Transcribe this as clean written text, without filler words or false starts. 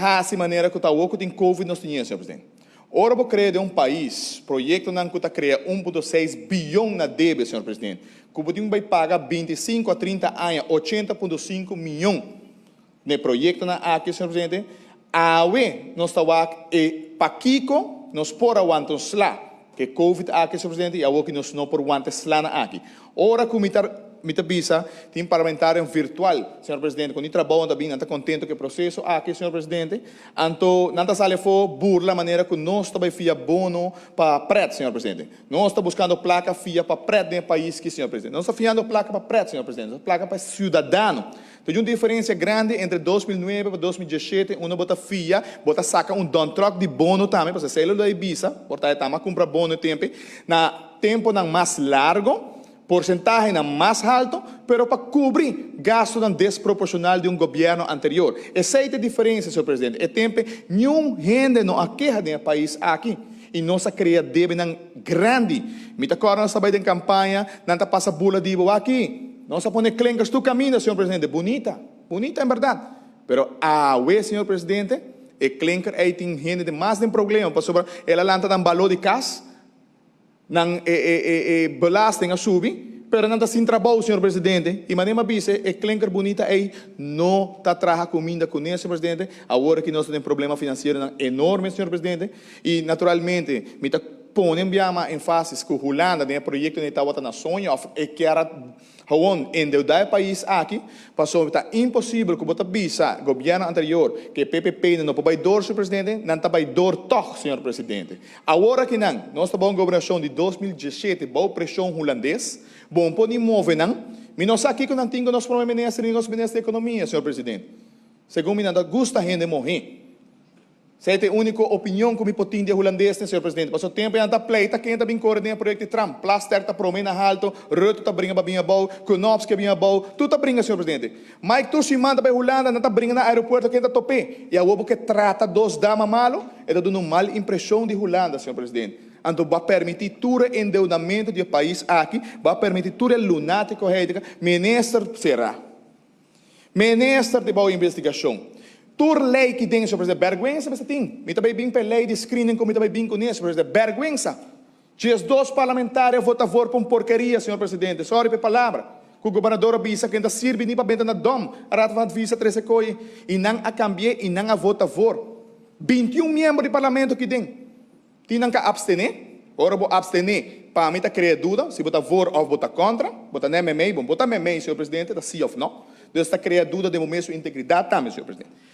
hasi maneira que está o tem Covid nós tínhamos, senhor presidente. Ora, vou criar de um país, projeto não que está criando 1,6 bilhão na débito, senhor presidente. Que o vai pagar 25 a 30 anos, 80,5 milhões de projeto na aqui, senhor presidente. Awe, nós estamos e paquico, nós por aguantos lá, que Covid aqui, senhor presidente, e awe que nós não por aguantos lá na aqui. Ora, como Mitabisa, tem parlamentar virtual, senhor presidente, quando trabalham também, não está contente com o processo aqui, senhor presidente, então, não está sale for burla maneira que nós estamos fia bono para preto, senhor presidente. Nós estamos buscando placa fia para preto no país, que, senhor presidente. Nós estamos fiando placa para preto, senhor presidente, placa para cidadão. Tem uma diferença grande entre 2009 e 2017, uma bota fia, bota saca don troc de bono também, para ser da Ibiza, portanto, estamos comprar bono na tempo mais largo, porcentagem mais alto, pero para cobrir gasto desproporcional de governo anterior. Essa é a diferença, senhor presidente. É tempo, nenhum gente não aqueja no país aqui. E nós criamos débito grande. Me acordo, nós estamos em campanha, não está passa bula de aqui. Nós põe clencas tu caminho, senhor presidente. Bonita, bonita em verdade. Pero senhor presidente, e clencar aí tem gente de mais de problema, para sobre ela lanta dan valor de casa, não belasting a subir, pero não está sem trabalho, senhor presidente. E maneira bise, e clencar bonita aí não está trabalhando comida com ele, senhor presidente. Agora que nós temos problema financeiro enorme, senhor presidente. E naturalmente, me está pondo ênfase que a Holanda tem projeto de Itawata na sonho, e que era gewoon endeudar o país aqui, passou está impossível que bota bisa governo anterior que PPP não pode dar, senhor presidente, não está vai dar toch, senhor presidente. Agora que não, nós estamos em governação de 2017, boa pressão holandês, bom pôr de mover não, mas nós aqui que não temos nosso primeiro-ministro e nosso ministro da economia, senhor presidente. Segundo me não gusta a gente morrer. Essa é a única opinião que me potin de holandês, senhor presidente. Passou tempo e anda pleita, quem está bem correndo no projeto de Trump. Plaster está promena alto, Rutte está brinca para bem bom, Knops que bem bom, tudo está brinca, senhor presidente. Mike tu se manda para Holanda, não está brinca no aeroporto, quem está tope. E a ovo que trata dos damas malo, é dando uma mal impressão de Holanda, senhor presidente. Então, vai permitir todo o endeudamento do país aqui, vai permitir todo o lunático, ministro será. Ministro de boa investigação. Tur lei que tem, senhor presidente, vergüenza, mas tem. Me também bem para lei de screening, como também bem com isso, senhor presidente, vergüenza. Se os dois parlamentares votam por uma porcaria, senhor presidente, sorry pela palavra, que o governador avisa que ainda serve nem para vender na dom, a rata vai avisa 13 coisas, e não a cambiar, e não a votar por. 21 membros do parlamento que tem. Tinham que abstener, ora vou abstener, para mim está criando dúvida, se votar for ou votar contra, votar nem memei, bom, votar memei, senhor presidente, da sim ou não. Deus está criando dúvida de momento de integridade também, senhor presidente.